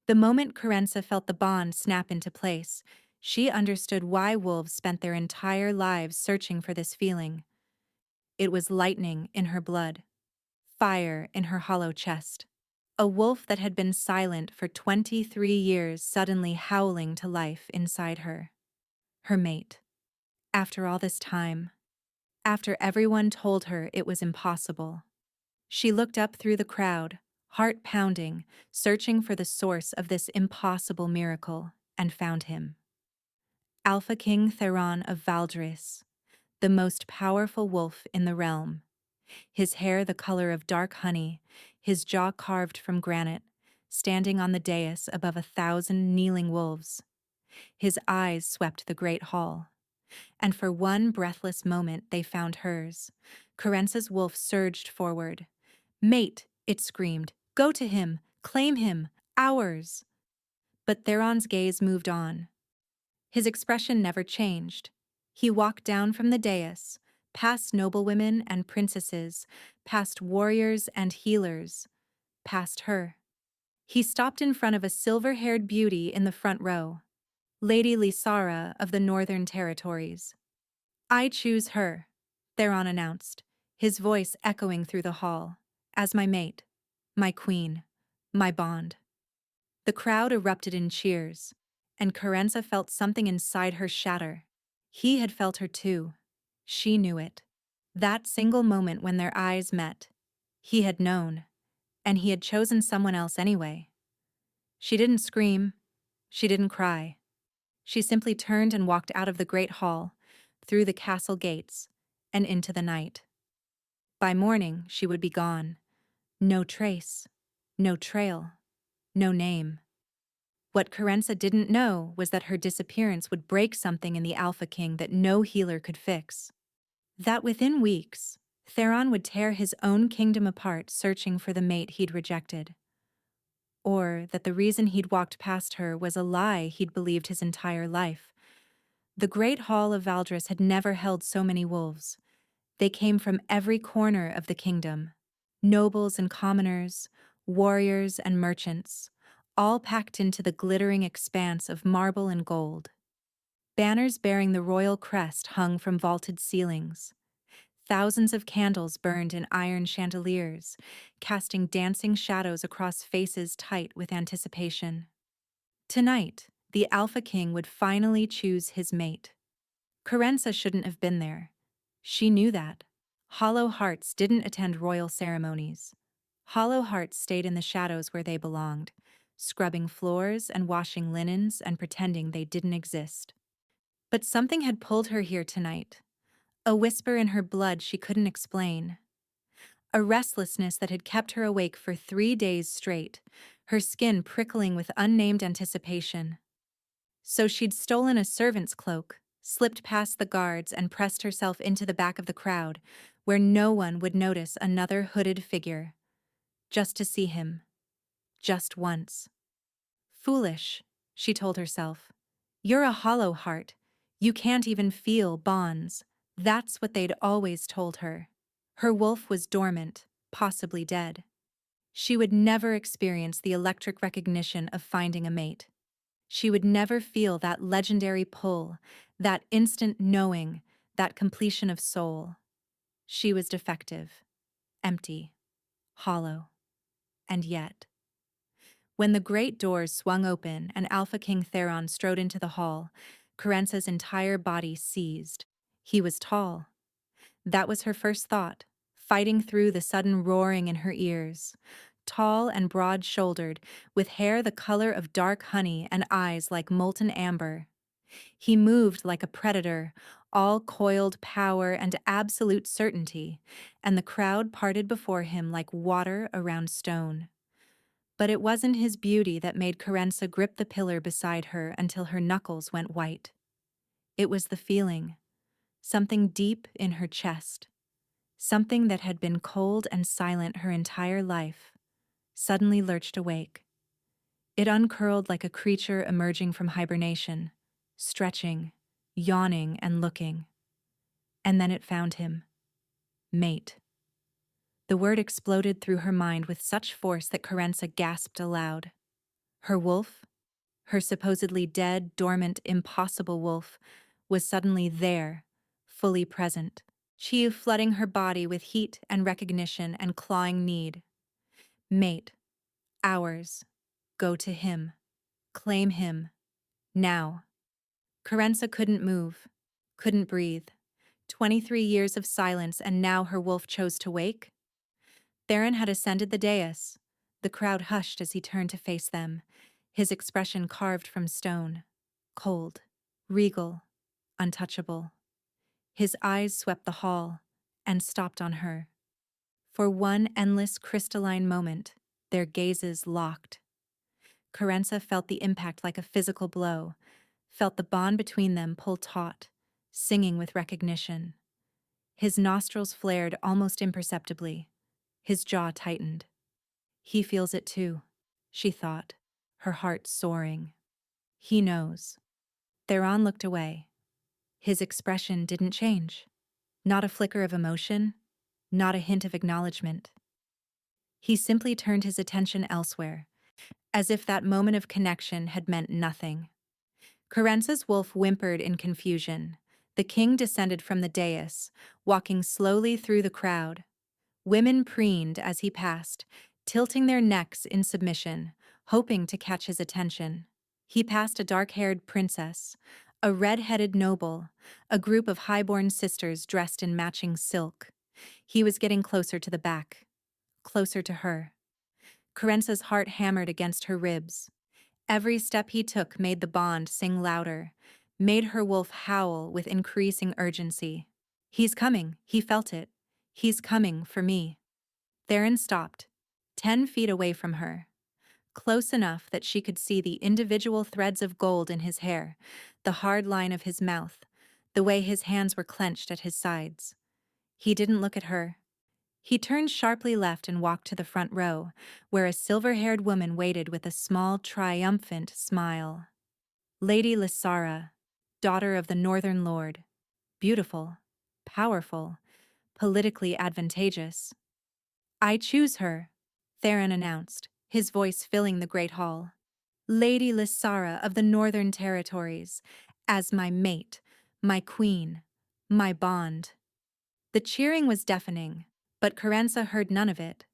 The moment Carenza felt the bond snap into place, she understood why wolves spent their entire lives searching for this feeling. It was lightning in her blood, fire in her hollow chest. A wolf that had been silent for 23 years suddenly howling to life inside her. Her mate. After all this time, after everyone told her it was impossible, she looked up through the crowd, heart pounding, searching for the source of this impossible miracle, and found him. Alpha King Theron of Valdris, the most powerful wolf in the realm. His hair the color of dark honey, his jaw carved from granite, standing on the dais above 1,000 kneeling wolves. His eyes swept the great hall. And for one breathless moment they found hers. Carence's wolf surged forward. "Mate," it screamed. "Go to him! Claim him! Ours!" But Theron's gaze moved on. His expression never changed. He walked down from the dais, past noblewomen and princesses, past warriors and healers, past her. He stopped in front of a silver-haired beauty in the front row, Lady Lysara of the Northern Territories. "I choose her," Theron announced, his voice echoing through the hall, "as my mate, my queen, my bond." The crowd erupted in cheers, and Carenza felt something inside her shatter. He had felt her too. She knew it. That single moment when their eyes met. He had known, and he had chosen someone else anyway. She didn't scream. She didn't cry. She simply turned and walked out of the great hall, through the castle gates, and into the night. By morning, she would be gone. No trace, no trail, no name. What Carenza didn't know was that her disappearance would break something in the Alpha King that no healer could fix. That within weeks, Theron would tear his own kingdom apart searching for the mate he'd rejected. Or that the reason he'd walked past her was a lie he'd believed his entire life. The Great Hall of Valdris had never held so many wolves. They came from every corner of the kingdom. Nobles and commoners, warriors and merchants, all packed into the glittering expanse of marble and gold. Banners bearing the royal crest hung from vaulted ceilings. Thousands of candles burned in iron chandeliers, casting dancing shadows across faces tight with anticipation. Tonight, the Alpha King would finally choose his mate. Carenza shouldn't have been there. She knew that. Hollow hearts didn't attend royal ceremonies. Hollow hearts stayed in the shadows where they belonged, scrubbing floors and washing linens and pretending they didn't exist. But something had pulled her here tonight. A whisper in her blood she couldn't explain. A restlessness that had kept her awake for 3 days straight, her skin prickling with unnamed anticipation. So she'd stolen a servant's cloak, slipped past the guards and pressed herself into the back of the crowd, where no one would notice another hooded figure. Just to see him. Just once. Foolish, she told herself. You're a hollow heart. You can't even feel bonds. That's what they'd always told her. Her wolf was dormant, possibly dead. She would never experience the electric recognition of finding a mate. She would never feel that legendary pull, that instant knowing, that completion of soul. She was defective, empty, hollow. And yet, when the great doors swung open and Alpha King Theron strode into the hall, Carenza's entire body seized. He was tall. That was her first thought, fighting through the sudden roaring in her ears. Tall and broad-shouldered, with hair the color of dark honey and eyes like molten amber. He moved like a predator, all coiled power and absolute certainty, and the crowd parted before him like water around stone. But it wasn't his beauty that made Carenza grip the pillar beside her until her knuckles went white. It was the feeling, something deep in her chest, something that had been cold and silent her entire life, suddenly lurched awake. It uncurled like a creature emerging from hibernation, stretching, yawning, and looking. And then it found him. Mate. The word exploded through her mind with such force that Carenza gasped aloud. Her wolf, her supposedly dead, dormant, impossible wolf, was suddenly there, fully present. Chi flooding her body with heat and recognition and clawing need. Mate, ours, go to him, claim him, now. Carenza couldn't move, couldn't breathe. 23 years of silence, and now her wolf chose to wake? Theron had ascended the dais. The crowd hushed as he turned to face them, his expression carved from stone. Cold, regal, untouchable. His eyes swept the hall and stopped on her. For one endless crystalline moment, their gazes locked. Carenza felt the impact like a physical blow, felt the bond between them pull taut, singing with recognition. His nostrils flared almost imperceptibly. His jaw tightened. He feels it too, she thought, her heart soaring. He knows. Theron looked away. His expression didn't change. Not a flicker of emotion, not a hint of acknowledgement. He simply turned his attention elsewhere, as if that moment of connection had meant nothing. Carenza's wolf whimpered in confusion. The king descended from the dais, walking slowly through the crowd. Women preened as he passed, tilting their necks in submission, hoping to catch his attention. He passed a dark-haired princess, a red-headed noble, a group of high-born sisters dressed in matching silk. He was getting closer to the back, closer to her. Carenza's heart hammered against her ribs. Every step he took made the bond sing louder, made her wolf howl with increasing urgency. He's coming, he felt it. He's coming for me. Theron stopped, 10 feet away from her, close enough that she could see the individual threads of gold in his hair, the hard line of his mouth, the way his hands were clenched at his sides. He didn't look at her. He turned sharply left and walked to the front row, where a silver-haired woman waited with a small, triumphant smile. Lady Lysara, daughter of the Northern Lord. Beautiful, powerful, politically advantageous. I choose her, Theron announced, his voice filling the great hall. Lady Lysara of the Northern Territories, as my mate, my queen, my bond. The cheering was deafening, but Carenza heard none of it.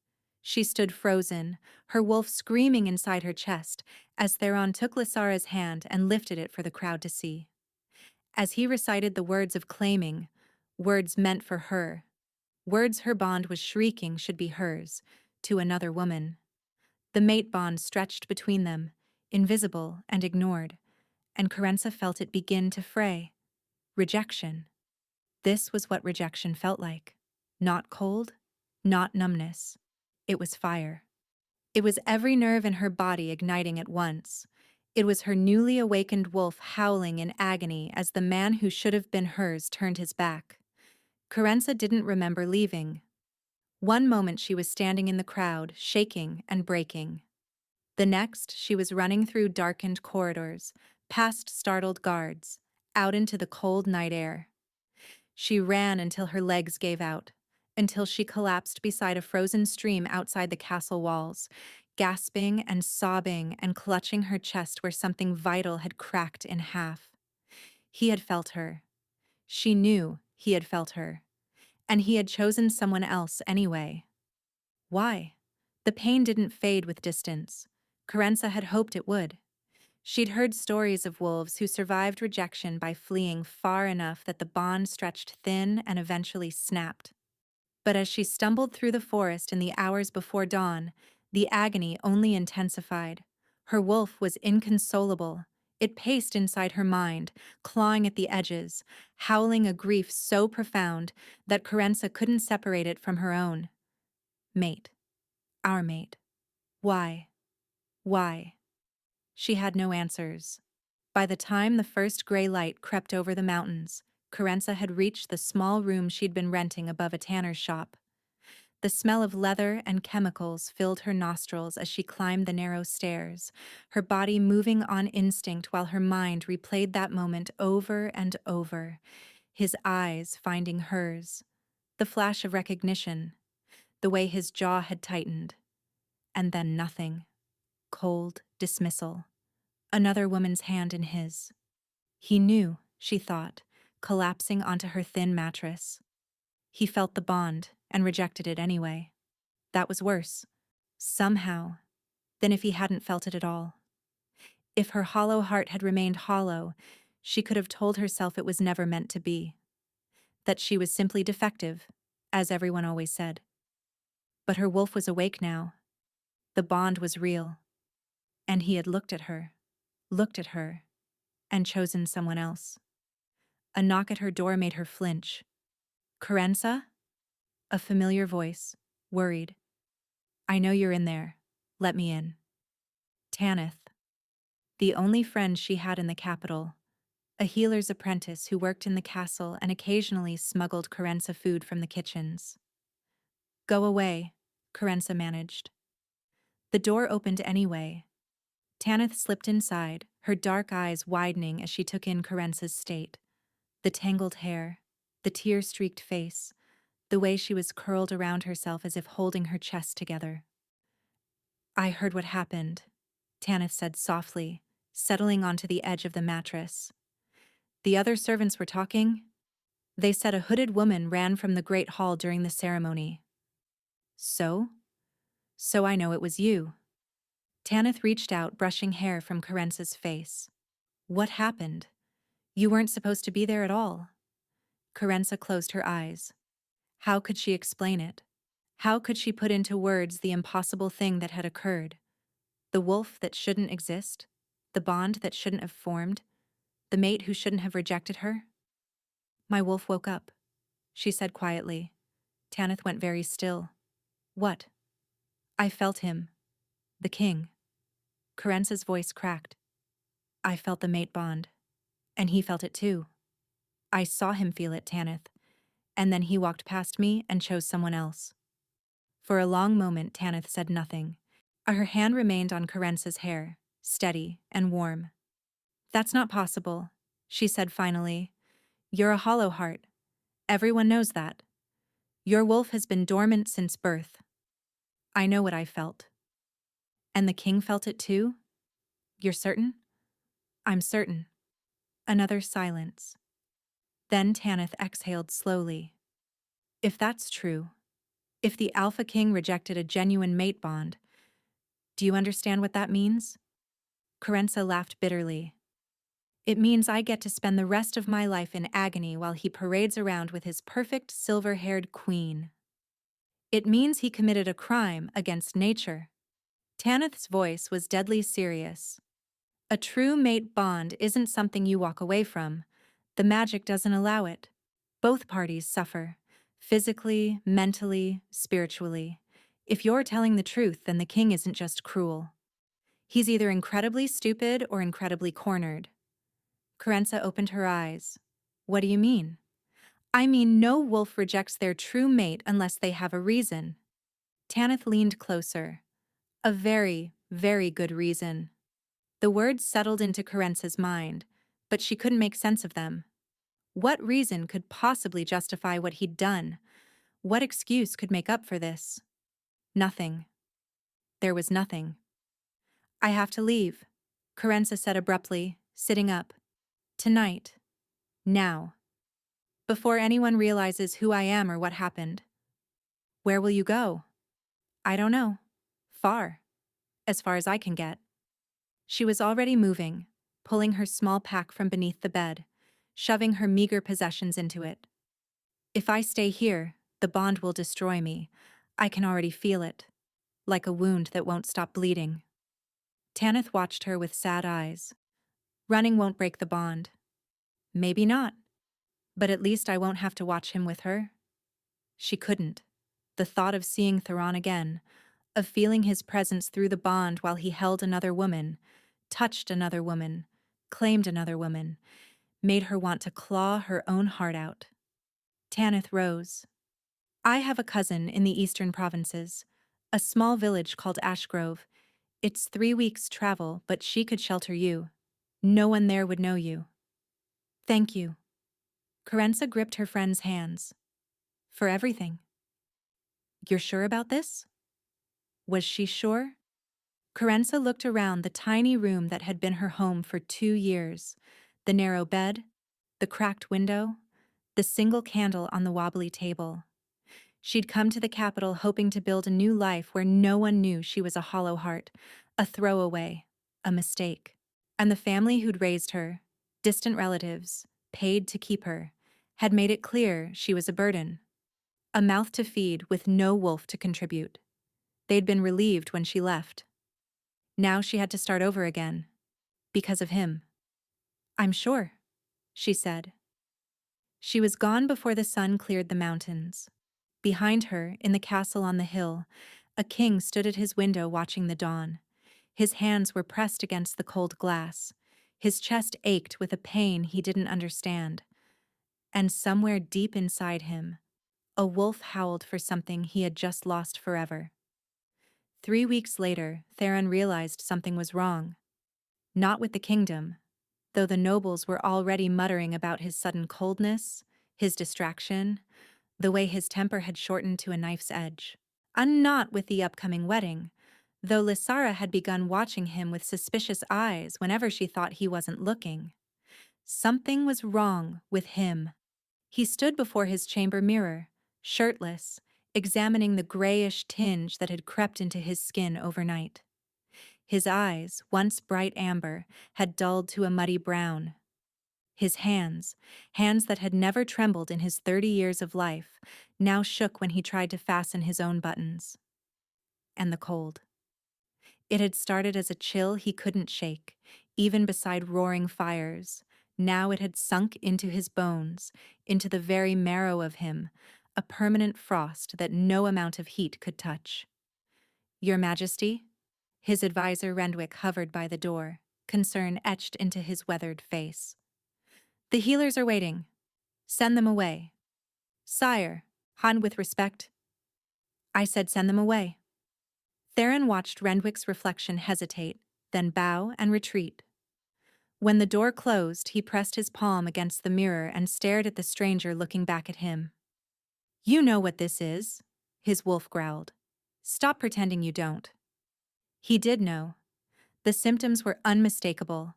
She stood frozen, her wolf screaming inside her chest, as Theron took Lysara's hand and lifted it for the crowd to see. As he recited the words of claiming, words meant for her, words her bond was shrieking should be hers, to another woman. The mate bond stretched between them, invisible and ignored, and Carenza felt it begin to fray. Rejection. This was what rejection felt like. Not cold, not numbness. It was fire. It was every nerve in her body igniting at once. It was her newly awakened wolf howling in agony as the man who should have been hers turned his back. Carenza didn't remember leaving. One moment she was standing in the crowd, shaking and breaking. The next, she was running through darkened corridors, past startled guards, out into the cold night air. She ran until her legs gave out, until she collapsed beside a frozen stream outside the castle walls, gasping and sobbing and clutching her chest where something vital had cracked in half. He had felt her. She knew he had felt her. And he had chosen someone else anyway. Why? The pain didn't fade with distance. Carenza had hoped it would. She'd heard stories of wolves who survived rejection by fleeing far enough that the bond stretched thin and eventually snapped. But as she stumbled through the forest in the hours before dawn, the agony only intensified. Her wolf was inconsolable. It paced inside her mind, clawing at the edges, howling a grief so profound that Carenza couldn't separate it from her own. Mate. Our mate. Why? Why? She had no answers. By the time the first gray light crept over the mountains, Carenza had reached the small room she'd been renting above a tanner's shop. The smell of leather and chemicals filled her nostrils as she climbed the narrow stairs, her body moving on instinct while her mind replayed that moment over and over, his eyes finding hers, the flash of recognition, the way his jaw had tightened, and then nothing. Cold dismissal. Another woman's hand in his. He knew, she thought, collapsing onto her thin mattress. He felt the bond and rejected it anyway. That was worse, somehow, than if he hadn't felt it at all. If her hollow heart had remained hollow, she could have told herself it was never meant to be. That she was simply defective, as everyone always said. But her wolf was awake now. The bond was real. And he had looked at her, and chosen someone else. A knock at her door made her flinch. "Corenza?" A familiar voice, worried. "I know you're in there. Let me in." Tanith, the only friend she had in the capital, a healer's apprentice who worked in the castle and occasionally smuggled Corenza food from the kitchens. "Go away," Corenza managed. The door opened anyway. Tanith slipped inside, her dark eyes widening as she took in Corenza's state. The tangled hair, the tear-streaked face, the way she was curled around herself as if holding her chest together. "I heard what happened," Tanith said softly, settling onto the edge of the mattress. "The other servants were talking. They said a hooded woman ran from the great hall during the ceremony." "So? So I know it was you." Tanith reached out, brushing hair from Corenza's face. "What happened? You weren't supposed to be there at all." Corenza closed her eyes. How could she explain it? How could she put into words the impossible thing that had occurred? The wolf that shouldn't exist? The bond that shouldn't have formed? The mate who shouldn't have rejected her? "My wolf woke up," she said quietly. Tanith went very still. "What?" "I felt him. The king." Corenza's voice cracked. "I felt the mate bond. And he felt it too. I saw him feel it, Tanith. And then he walked past me and chose someone else." For a long moment, Tanith said nothing. Her hand remained on Corenza's hair, steady and warm. "That's not possible," she said finally. "You're a hollow heart. Everyone knows that. Your wolf has been dormant since birth." "I know what I felt." "And the king felt it too? You're certain?" "I'm certain." Another silence. Then Tanith exhaled slowly. "If that's true, if the Alpha King rejected a genuine mate bond, do you understand what that means?" Corenza laughed bitterly. "It means I get to spend the rest of my life in agony while he parades around with his perfect silver-haired queen. It means he committed a crime against nature." Tanith's voice was deadly serious. "A true mate bond isn't something you walk away from. The magic doesn't allow it. Both parties suffer. Physically, mentally, spiritually. If you're telling the truth, then the king isn't just cruel. He's either incredibly stupid or incredibly cornered." Corenza opened her eyes. "What do you mean?" "I mean no wolf rejects their true mate unless they have a reason." Tanith leaned closer. "A very, very good reason." The words settled into Corenza's mind, but she couldn't make sense of them. What reason could possibly justify what he'd done? What excuse could make up for this? Nothing. There was nothing. "I have to leave," Corenza said abruptly, sitting up. "Tonight. Now. Before anyone realizes who I am or what happened." "Where will you go?" "I don't know. Far. As far as I can get." She was already moving, pulling her small pack from beneath the bed, shoving her meager possessions into it. "If I stay here, the bond will destroy me. I can already feel it. Like a wound that won't stop bleeding." Tanith watched her with sad eyes. "Running won't break the bond." "Maybe not. But at least I won't have to watch him with her." She couldn't. The thought of seeing Theron again, of feeling his presence through the bond while he held another woman, touched another woman, claimed another woman, made her want to claw her own heart out. Tanith rose. "I have a cousin in the eastern provinces, a small village called Ashgrove. It's 3 weeks' travel, but she could shelter you. No one there would know you." "Thank you." Corenza gripped her friend's hands. "For everything." "You're sure about this?" Was she sure? Carenza looked around the tiny room that had been her home for 2 years. The narrow bed, the cracked window, the single candle on the wobbly table. She'd come to the capital hoping to build a new life where no one knew she was a hollow heart, a throwaway, a mistake. And the family who'd raised her, distant relatives, paid to keep her, had made it clear she was a burden. A mouth to feed with no wolf to contribute. They'd been relieved when she left. Now she had to start over again. Because of him. "I'm sure," she said. She was gone before the sun cleared the mountains. Behind her, in the castle on the hill, a king stood at his window watching the dawn. His hands were pressed against the cold glass. His chest ached with a pain he didn't understand. And somewhere deep inside him, a wolf howled for something he had just lost forever. 3 weeks later, Theron realized something was wrong. Not with the kingdom, though the nobles were already muttering about his sudden coldness, his distraction, the way his temper had shortened to a knife's edge. And not with the upcoming wedding, though Lysara had begun watching him with suspicious eyes whenever she thought he wasn't looking. Something was wrong with him. He stood before his chamber mirror, shirtless, examining the grayish tinge that had crept into his skin overnight. His eyes, once bright amber, had dulled to a muddy brown. His hands that had never trembled in his 30 years of life, now shook when he tried to fasten his own buttons. And the cold. It had started as a chill he couldn't shake, even beside roaring fires. Now it had sunk into his bones, into the very marrow of him, a permanent frost that no amount of heat could touch. "Your Majesty?" His advisor Renwick hovered by the door, concern etched into his weathered face. "The healers are waiting. Send them away." "Sire," Han with respect. "I said send them away." Theron watched Renwick's reflection hesitate, then bow and retreat. When the door closed, he pressed his palm against the mirror and stared at the stranger looking back at him. "You know what this is," his wolf growled. "Stop pretending you don't." He did know. The symptoms were unmistakable.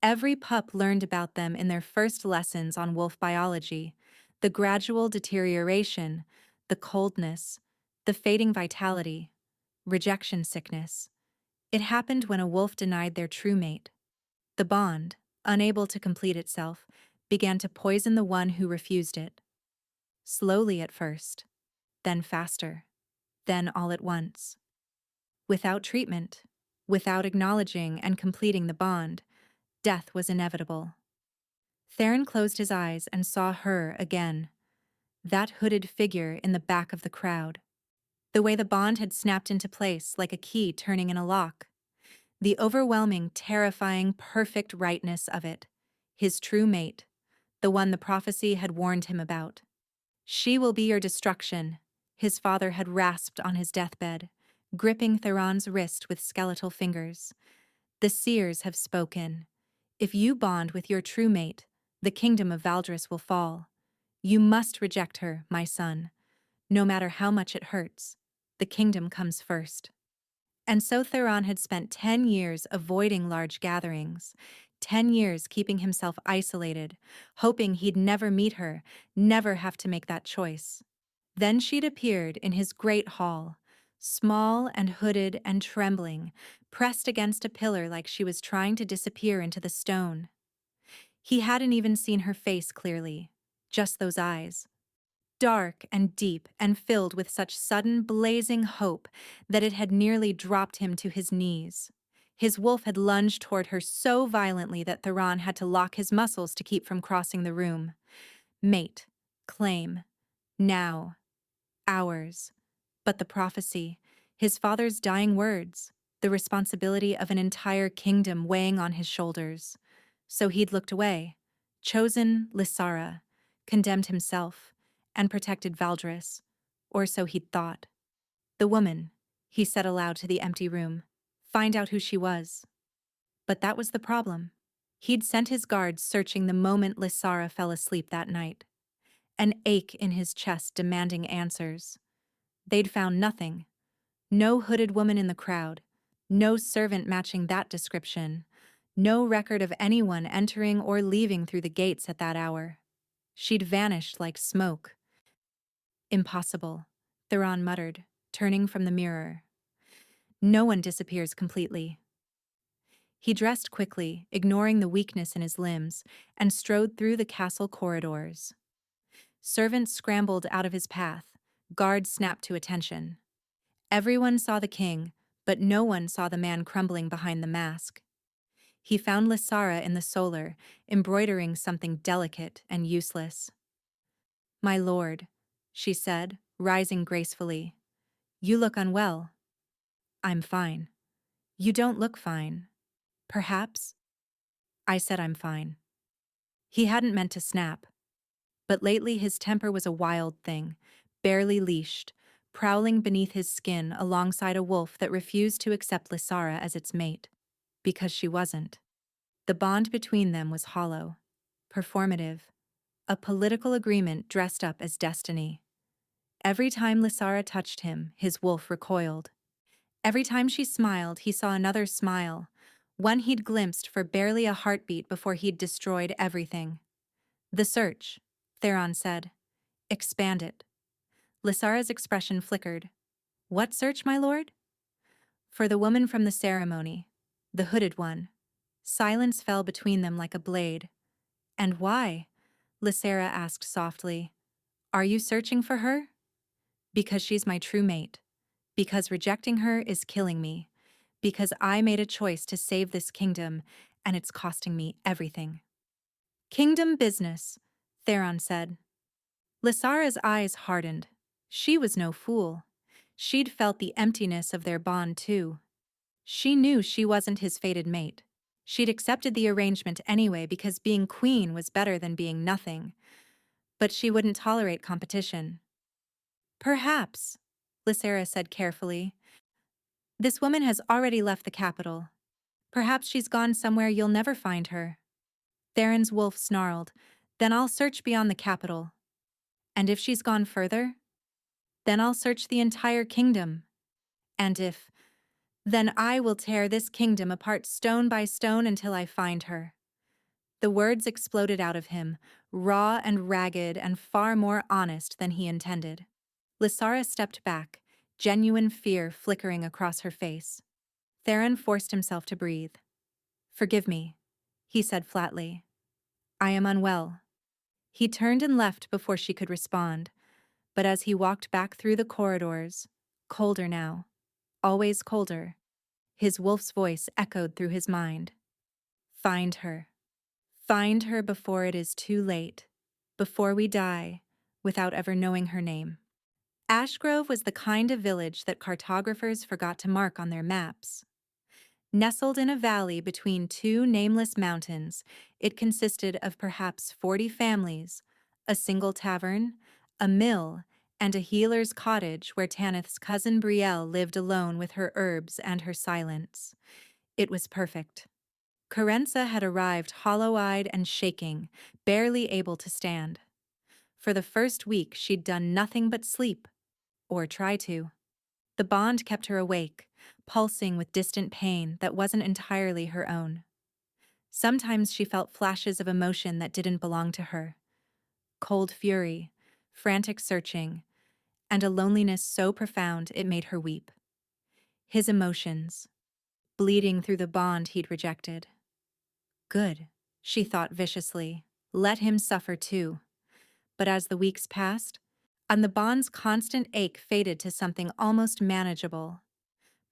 Every pup learned about them in their first lessons on wolf biology. The gradual deterioration, the coldness, the fading vitality, rejection sickness. It happened when a wolf denied their true mate. The bond, unable to complete itself, began to poison the one who refused it. Slowly at first, then faster, then all at once. Without treatment, without acknowledging and completing the bond, death was inevitable. Theron closed his eyes and saw her again, that hooded figure in the back of the crowd. The way the bond had snapped into place like a key turning in a lock. The overwhelming, terrifying, perfect rightness of it. His true mate, the one the prophecy had warned him about. "She will be your destruction," his father had rasped on his deathbed, gripping Theron's wrist with skeletal fingers. "The seers have spoken. If you bond with your true mate, the kingdom of Valdris will fall. You must reject her, my son. No matter how much it hurts, the kingdom comes first." And so Theron had spent 10 years avoiding large gatherings, 10 years keeping himself isolated, hoping he'd never meet her, never have to make that choice. Then she'd appeared in his great hall, small and hooded and trembling, pressed against a pillar like she was trying to disappear into the stone. He hadn't even seen her face clearly, just those eyes. Dark and deep and filled with such sudden, blazing hope that it had nearly dropped him to his knees. His wolf had lunged toward her so violently that Theron had to lock his muscles to keep from crossing the room. Mate. Claim. Now. Ours. But the prophecy, his father's dying words, the responsibility of an entire kingdom weighing on his shoulders. So he'd looked away, chosen Lysara, condemned himself, and protected Valdris, or so he'd thought. "The woman," he said aloud to the empty room. "Find out who she was." But that was the problem. He'd sent his guards searching the moment Lysara fell asleep that night. An ache in his chest demanding answers. They'd found nothing. No hooded woman in the crowd. No servant matching that description. No record of anyone entering or leaving through the gates at that hour. She'd vanished like smoke. Impossible, Theron muttered, turning from the mirror. No one disappears completely. He dressed quickly, ignoring the weakness in his limbs, and strode through the castle corridors. Servants scrambled out of his path. Guards snapped to attention. Everyone saw the king, but no one saw the man crumbling behind the mask. He found Lysara in the solar, embroidering something delicate and useless. "My lord," she said, rising gracefully. "You look unwell." "I'm fine." "You don't look fine." "Perhaps?" I said I'm fine. He hadn't meant to snap, but lately his temper was a wild thing, barely leashed, prowling beneath his skin alongside a wolf that refused to accept Lysara as its mate. Because she wasn't. The bond between them was hollow, performative, a political agreement dressed up as destiny. Every time Lysara touched him, his wolf recoiled. Every time she smiled, he saw another smile, one he'd glimpsed for barely a heartbeat before he'd destroyed everything. "The search," Theron said. "Expand it." Lysara's expression flickered. "What search, my lord?" "For the woman from the ceremony, the hooded one." Silence fell between them like a blade. "And why?" Lysara asked softly. "Are you searching for her?" "Because she's my true mate. Because rejecting her is killing me. Because I made a choice to save this kingdom, and it's costing me everything." "Kingdom business," Theron said. Lysara's eyes hardened. She was no fool. She'd felt the emptiness of their bond, too. She knew she wasn't his fated mate. She'd accepted the arrangement anyway because being queen was better than being nothing. But she wouldn't tolerate competition. "Perhaps," Lysara said carefully. "This woman has already left the capital. Perhaps she's gone somewhere you'll never find her." Theron's wolf snarled. "Then I'll search beyond the capital." "And if she's gone further?" "Then I'll search the entire kingdom." "And if—" "Then I will tear this kingdom apart stone by stone until I find her." The words exploded out of him, raw and ragged and far more honest than he intended. Lysara stepped back, genuine fear flickering across her face. Theron forced himself to breathe. "Forgive me," he said flatly. "I am unwell." He turned and left before she could respond, but as he walked back through the corridors, colder now, always colder, his wolf's voice echoed through his mind. "Find her. Find her before it is too late, before we die, without ever knowing her name." Ashgrove was the kind of village that cartographers forgot to mark on their maps. Nestled in a valley between two nameless mountains, it consisted of perhaps 40 families, a single tavern, a mill, and a healer's cottage where Tanith's cousin Brielle lived alone with her herbs and her silence. It was perfect. Corenza had arrived hollow-eyed and shaking, barely able to stand. For the first week she'd done nothing but sleep, or try to. The bond kept her awake, pulsing with distant pain that wasn't entirely her own. Sometimes she felt flashes of emotion that didn't belong to her. Cold fury, frantic searching, and a loneliness so profound it made her weep. His emotions, bleeding through the bond he'd rejected. Good, she thought viciously. Let him suffer too. But as the weeks passed, and the bond's constant ache faded to something almost manageable,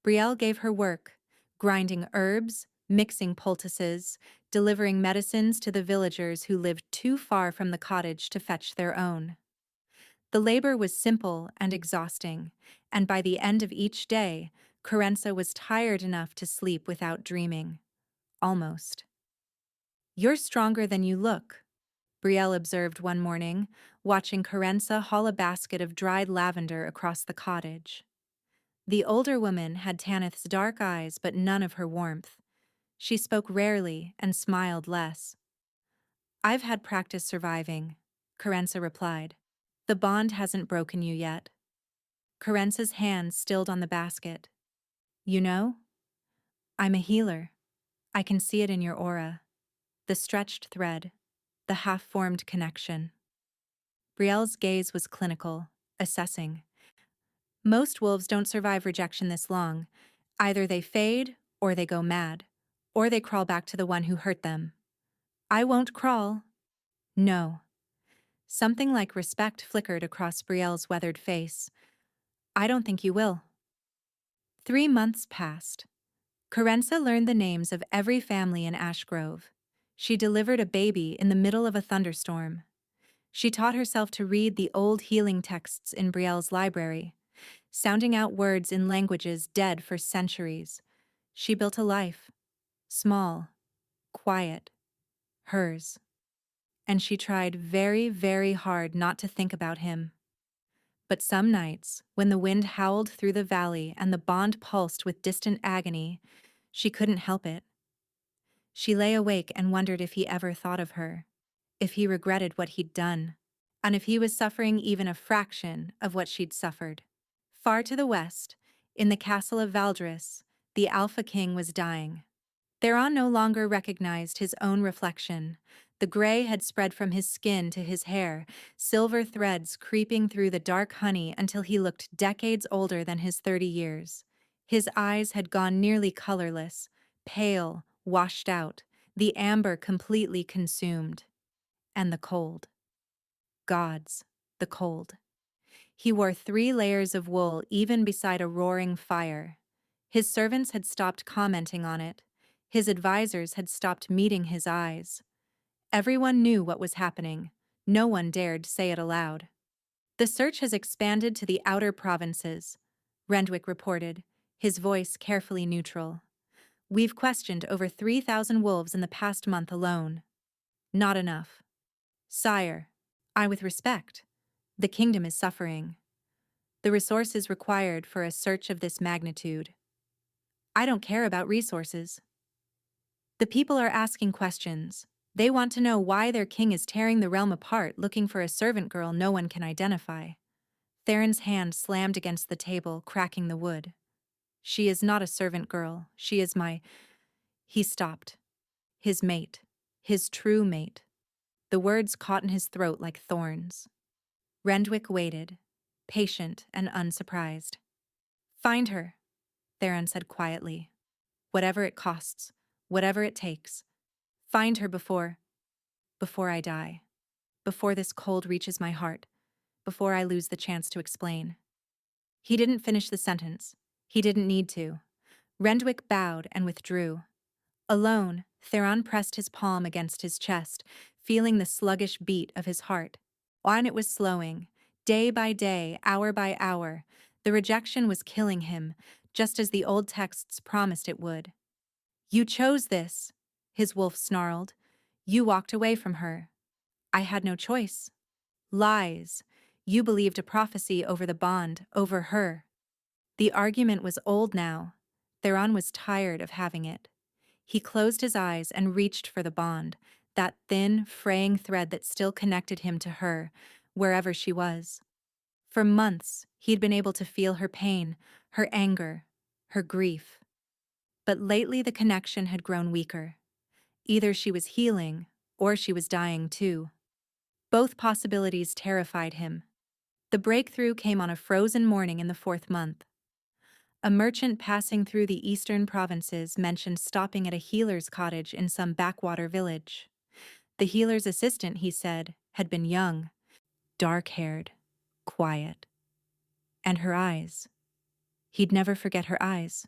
Brielle gave her work, grinding herbs, mixing poultices, delivering medicines to the villagers who lived too far from the cottage to fetch their own. The labor was simple and exhausting, and by the end of each day, Corenza was tired enough to sleep without dreaming. Almost. "You're stronger than you look," Brielle observed one morning, watching Corenza haul a basket of dried lavender across the cottage. The older woman had Tanith's dark eyes but none of her warmth. She spoke rarely and smiled less. "I've had practice surviving," Corenza replied. "The bond hasn't broken you yet." Corenza's hand stilled on the basket. "You know?" I'm a healer. I can see it in your aura. The stretched thread, the half-formed connection. Brielle's gaze was clinical, assessing. Most wolves don't survive rejection this long. Either they fade, or they go mad, or they crawl back to the one who hurt them. I won't crawl. No. Something like respect flickered across Brielle's weathered face. I don't think you will. 3 months passed. Carenza learned the names of every family in Ashgrove. She delivered a baby in the middle of a thunderstorm. She taught herself to read the old healing texts in Brielle's library, sounding out words in languages dead for centuries. She built a life. Small, quiet, hers. And she tried very, very hard not to think about him. But some nights, when the wind howled through the valley and the bond pulsed with distant agony, she couldn't help it. She lay awake and wondered if he ever thought of her, if he regretted what he'd done, and if he was suffering even a fraction of what she'd suffered. Far to the west, in the castle of Valdris, the Alpha King was dying. Theron no longer recognized his own reflection. The gray had spread from his skin to his hair, silver threads creeping through the dark honey until he looked decades older than his 30 years. His eyes had gone nearly colorless, pale, washed out, the amber completely consumed. And the cold. Gods, the cold. He wore 3 layers of wool even beside a roaring fire. His servants had stopped commenting on it. His advisors had stopped meeting his eyes. Everyone knew what was happening. No one dared say it aloud. The search has expanded to the outer provinces, Rendwick reported, his voice carefully neutral. We've questioned over 3,000 wolves in the past month alone. Not enough. Sire, I with respect. The kingdom is suffering. The resources required for a search of this magnitude. I don't care about resources. The people are asking questions. They want to know why their king is tearing the realm apart looking for a servant girl no one can identify. Theron's hand slammed against the table, cracking the wood. She is not a servant girl. She is my... He stopped. His mate. His true mate. The words caught in his throat like thorns. Rendwick waited, patient and unsurprised. Find her, Theron said quietly. Whatever it costs, whatever it takes. Find her before I die. Before this cold reaches my heart. Before I lose the chance to explain. He didn't finish the sentence. He didn't need to. Rendwick bowed and withdrew. Alone, Theron pressed his palm against his chest, feeling the sluggish beat of his heart. And it was slowing. Day by day, hour by hour, the rejection was killing him, just as the old texts promised it would. You chose this, his wolf snarled. You walked away from her. I had no choice. Lies. You believed a prophecy over the bond, over her. The argument was old now. Theron was tired of having it. He closed his eyes and reached for the bond, that thin, fraying thread that still connected him to her, wherever she was. For months, he'd been able to feel her pain, her anger, her grief. But lately the connection had grown weaker. Either she was healing, or she was dying too. Both possibilities terrified him. The breakthrough came on a frozen morning in the 4th month. A merchant passing through the eastern provinces mentioned stopping at a healer's cottage in some backwater village. The healer's assistant, he said, had been young, dark-haired, quiet. And her eyes. He'd never forget her eyes.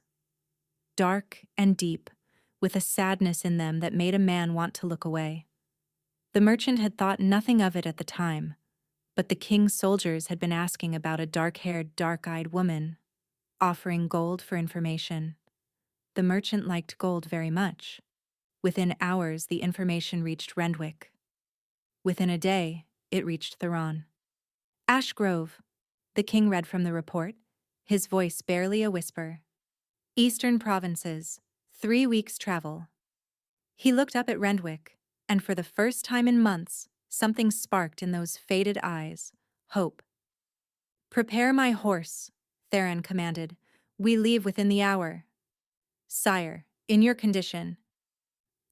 Dark and deep, with a sadness in them that made a man want to look away. The merchant had thought nothing of it at the time, but the king's soldiers had been asking about a dark-haired, dark-eyed woman, offering gold for information. The merchant liked gold very much. Within hours, the information reached Rendwick. Within a day, it reached Theron. Ashgrove, the king read from the report, his voice barely a whisper. Eastern provinces, 3 weeks' travel. He looked up at Rendwick, and for the first time in months, something sparked in those faded eyes, hope. Prepare my horse, Theron commanded. We leave within the hour. Sire, In your condition,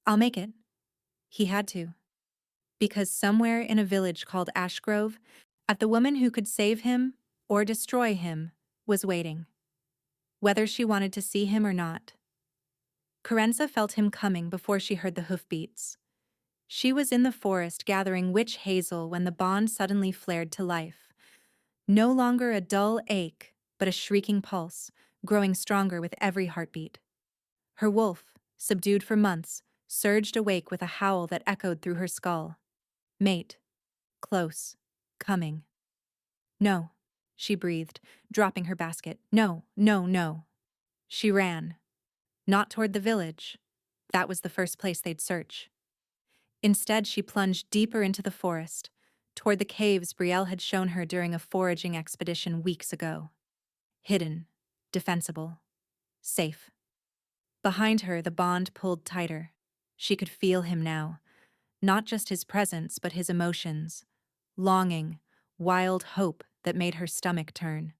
I'll make it. He had to. Because somewhere in a village called Ashgrove, at the woman who could save him or destroy him was waiting, whether she wanted to see him or not. Carenza felt him coming before she heard the hoofbeats. She was in the forest gathering witch hazel when the bond suddenly flared to life. No longer a dull ache, but a shrieking pulse, growing stronger with every heartbeat. Her wolf, subdued for months, surged awake with a howl that echoed through her skull. Mate. Close. Coming. No, she breathed, dropping her basket. No, no, no. She ran. Not toward the village. That was the first place they'd search. Instead, she plunged deeper into the forest, toward the caves Brielle had shown her during a foraging expedition weeks ago. Hidden. Defensible. Safe. Behind her, the bond pulled tighter. She could feel him now. Not just his presence, but his emotions. Longing, wild hope that made her stomach turn.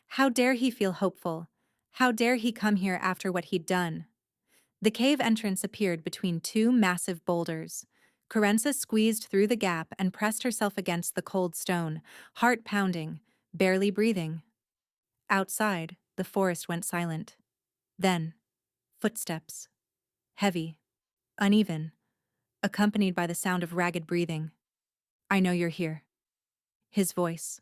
How dare he feel hopeful? How dare he come here after what he'd done? The cave entrance appeared between two massive boulders. Carenza squeezed through the gap and pressed herself against the cold stone, heart pounding, barely breathing. Outside, the forest went silent. Then, footsteps. Heavy, uneven, accompanied by the sound of ragged breathing. I know you're here. His voice.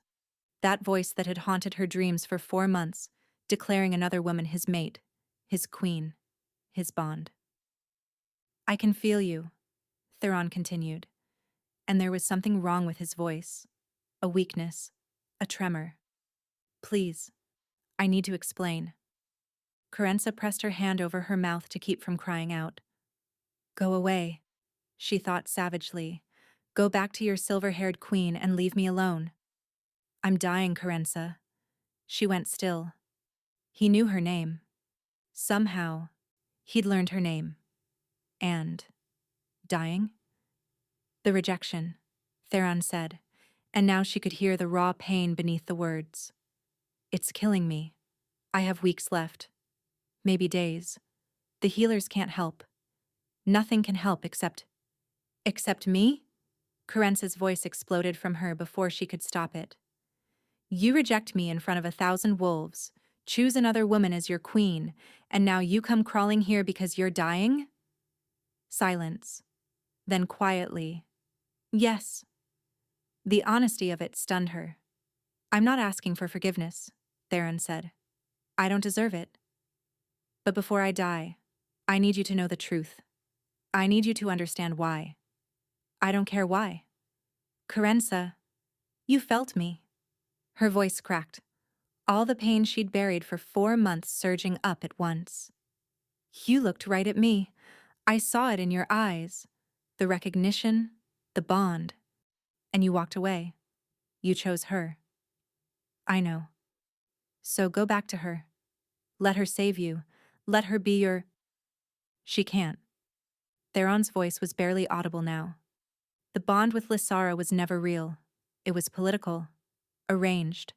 That voice that had haunted her dreams for 4 months, declaring another woman his mate, his queen, his bond. I can feel you, Theron continued, and there was something wrong with his voice. A weakness, a tremor. Please, I need to explain. Carenza pressed her hand over her mouth to keep from crying out. Go away, she thought savagely. Go back to your silver-haired queen and leave me alone. I'm dying, Carenza. She went still. He knew her name. Somehow, he'd learned her name. And dying? The rejection, Theron said, and now she could hear the raw pain beneath the words. It's killing me. I have weeks left. Maybe days. The healers can't help. Nothing can help except me? Carenza's voice exploded from her before she could stop it. You reject me in front of 1,000 wolves, choose another woman as your queen, and now you come crawling here because you're dying? Silence. Then quietly, yes. The honesty of it stunned her. I'm not asking for forgiveness, Theron said. I don't deserve it. But before I die, I need you to know the truth. I need you to understand why. I don't care why. Carenza, you felt me. Her voice cracked, all the pain she'd buried for 4 months surging up at once. You looked right at me. I saw it in your eyes. The recognition, the bond. And you walked away. You chose her. I know. So go back to her. Let her save you. Let her be your... She can't. Theron's voice was barely audible now. The bond with Lysara was never real. It was political. Arranged.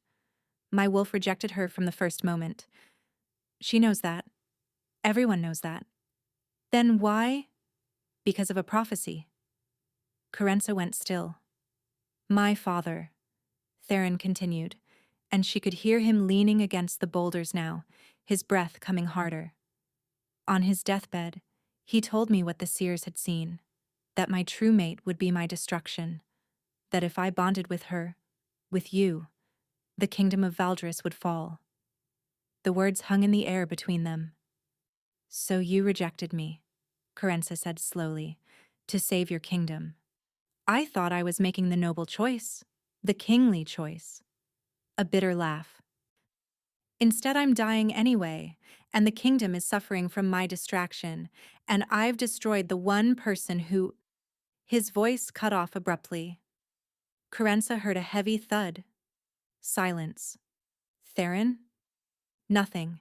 My wolf rejected her from the first moment. She knows that. Everyone knows that. Then why? Because of a prophecy. Carenza went still. My father, Theron continued, and she could hear him leaning against the boulders now, his breath coming harder. On his deathbed, he told me what the seers had seen, that my true mate would be my destruction, that if I bonded with her, with you, the kingdom of Valdris would fall. The words hung in the air between them. So you rejected me, Carenza said slowly, to save your kingdom. I thought I was making the noble choice, the kingly choice. A bitter laugh. Instead, I'm dying anyway, and the kingdom is suffering from my distraction, and I've destroyed the one person who... His voice cut off abruptly. Carenza heard a heavy thud. Silence. Theron? Nothing.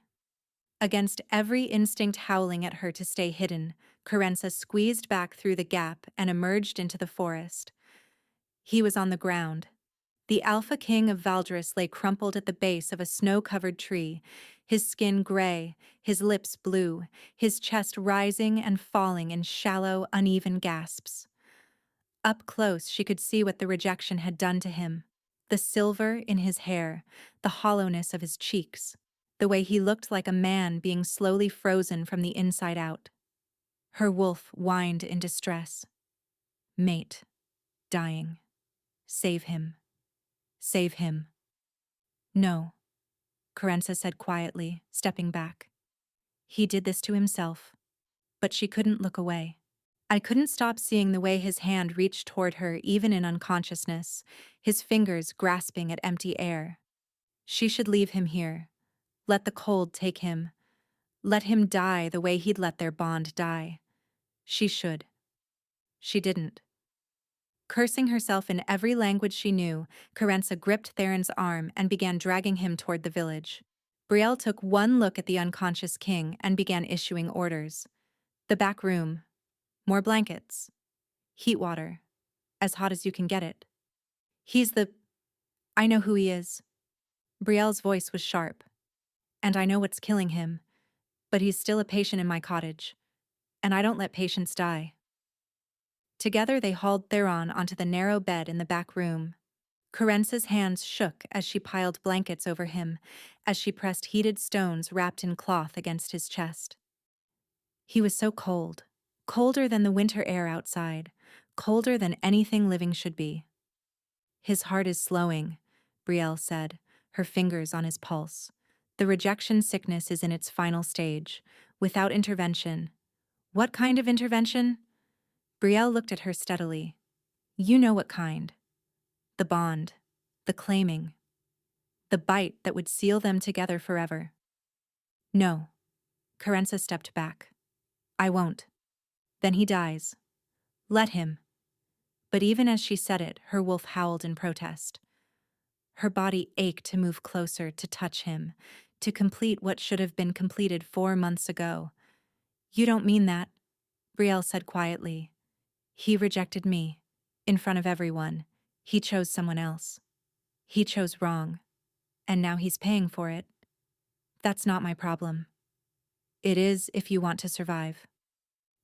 Against every instinct howling at her to stay hidden, Carenza squeezed back through the gap and emerged into the forest. He was on the ground, The Alpha King of Valdris lay crumpled at the base of a snow-covered tree, his skin gray, his lips blue, his chest rising and falling in shallow, uneven gasps. Up close, she could see what the rejection had done to him. The silver in his hair, the hollowness of his cheeks, the way he looked like a man being slowly frozen from the inside out. Her wolf whined in distress. Mate. Dying. Save him. Save him. No, Carenza said quietly, stepping back. He did this to himself. But she couldn't look away. I couldn't stop seeing the way his hand reached toward her even in unconsciousness, his fingers grasping at empty air. She should leave him here. Let the cold take him. Let him die the way he'd let their bond die. She should. She didn't. Cursing herself in every language she knew, Carenza gripped Theron's arm and began dragging him toward the village. Brielle took one look at the unconscious king and began issuing orders. The back room. More blankets. Heat water. As hot as you can get it. I know who he is. Brielle's voice was sharp. And I know what's killing him. But he's still a patient in my cottage. And I don't let patients die. Together they hauled Theron onto the narrow bed in the back room. Carenza's hands shook as she piled blankets over him, as she pressed heated stones wrapped in cloth against his chest. He was so cold, colder than the winter air outside, colder than anything living should be. His heart is slowing, Brielle said, her fingers on his pulse. The rejection sickness is in its final stage, without intervention. What kind of intervention? Brielle looked at her steadily. You know what kind. The bond. The claiming. The bite that would seal them together forever. No. Carenza stepped back. I won't. Then he dies. Let him. But even as she said it, her wolf howled in protest. Her body ached to move closer, to touch him, to complete what should have been completed 4 months ago. You don't mean that, Brielle said quietly. He rejected me. In front of everyone. He chose someone else. He chose wrong. And now he's paying for it. That's not my problem. It is if you want to survive.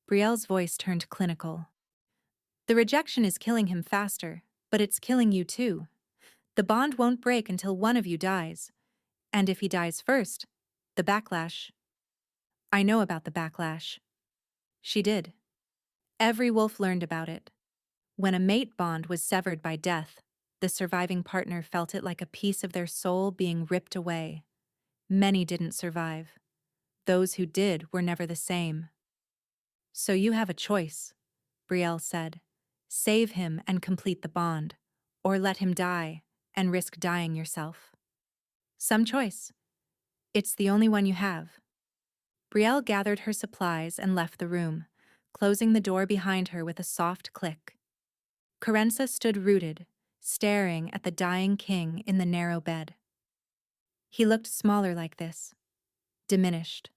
Brielle's voice turned clinical. The rejection is killing him faster, but it's killing you too. The bond won't break until one of you dies. And if he dies first, the backlash. I know about the backlash. She did. Every wolf learned about it. When a mate bond was severed by death, the surviving partner felt it like a piece of their soul being ripped away. Many didn't survive. Those who did were never the same. So you have a choice, Brielle said. Save him and complete the bond, or let him die and risk dying yourself. Some choice. It's the only one you have. Brielle gathered her supplies and left the room, closing the door behind her with a soft click. Carenza stood rooted, staring at the dying king in the narrow bed. He looked smaller like this, diminished.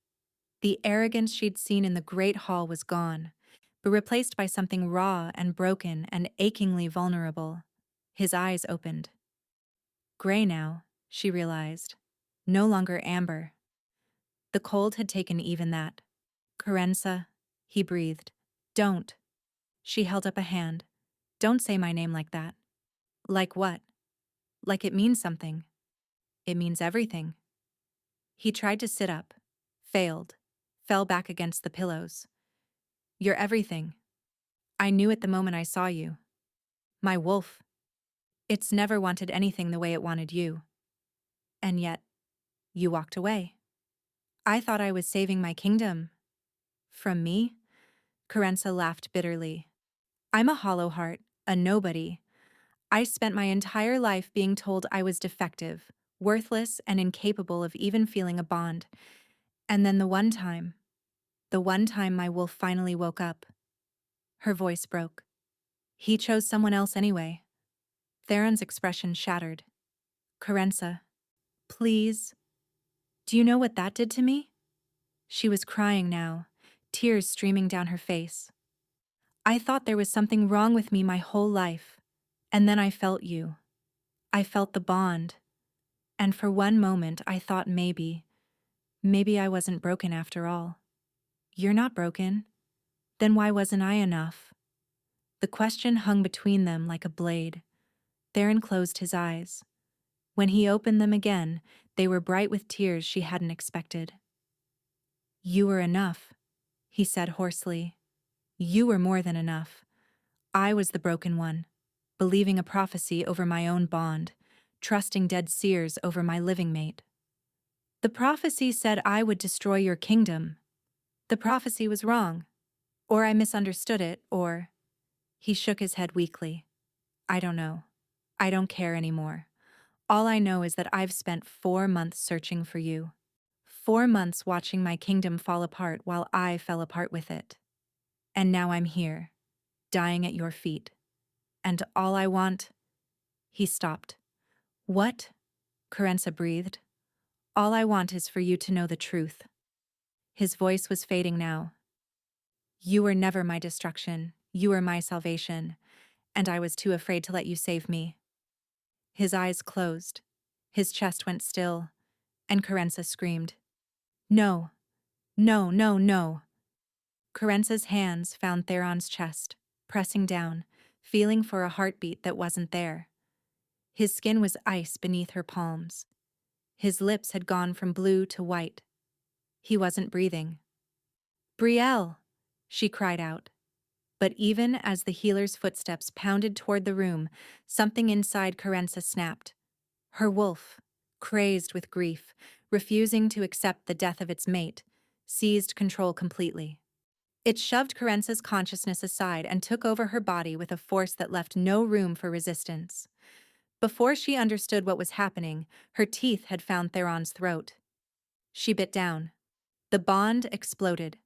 The arrogance she'd seen in the great hall was gone, but replaced by something raw and broken and achingly vulnerable. His eyes opened. Gray now, she realized. No longer amber. The cold had taken even that. Carenza, he breathed. Don't. She held up a hand. Don't say my name like that. Like what? Like it means something. It means everything. He tried to sit up, failed, fell back against the pillows. You're everything. I knew it the moment I saw you. My wolf. It's never wanted anything the way it wanted you. And yet, you walked away. I thought I was saving my kingdom. From me? Carenza laughed bitterly. I'm a hollow heart, a nobody. I spent my entire life being told I was defective, worthless, and incapable of even feeling a bond. And then the one time my wolf finally woke up. Her voice broke. He chose someone else anyway. Theron's expression shattered. Carenza, please. Do you know what that did to me? She was crying now, tears streaming down her face. I thought there was something wrong with me my whole life. And then I felt you. I felt the bond, and for one moment I thought maybe I wasn't broken after all. You're not broken. Then why wasn't I enough? The question hung between them like a blade. Theron closed his eyes. When he opened them again, they were bright with tears she hadn't expected. You were enough, he said hoarsely. You were more than enough. I was the broken one, believing a prophecy over my own bond, trusting dead seers over my living mate. The prophecy said I would destroy your kingdom. The prophecy was wrong. Or I misunderstood it, or... He shook his head weakly. I don't know. I don't care anymore. All I know is that I've spent 4 months searching for you. 4 months watching my kingdom fall apart while I fell apart with it. And now I'm here, dying at your feet. And all I want... He stopped. What? Corenza breathed. All I want is for you to know the truth. His voice was fading now. You were never my destruction. You were my salvation. And I was too afraid to let you save me. His eyes closed. His chest went still. And Corenza screamed. No. No, no, no. Corenza's hands found Theron's chest, pressing down, feeling for a heartbeat that wasn't there. His skin was ice beneath her palms. His lips had gone from blue to white. He wasn't breathing. Brielle! She cried out. But even as the healer's footsteps pounded toward the room, something inside Corenza snapped. Her wolf, crazed with grief, refusing to accept the death of its mate, seized control completely. It shoved Corenza's consciousness aside and took over her body with a force that left no room for resistance. Before she understood what was happening, her teeth had found Theron's throat. She bit down. The bond exploded.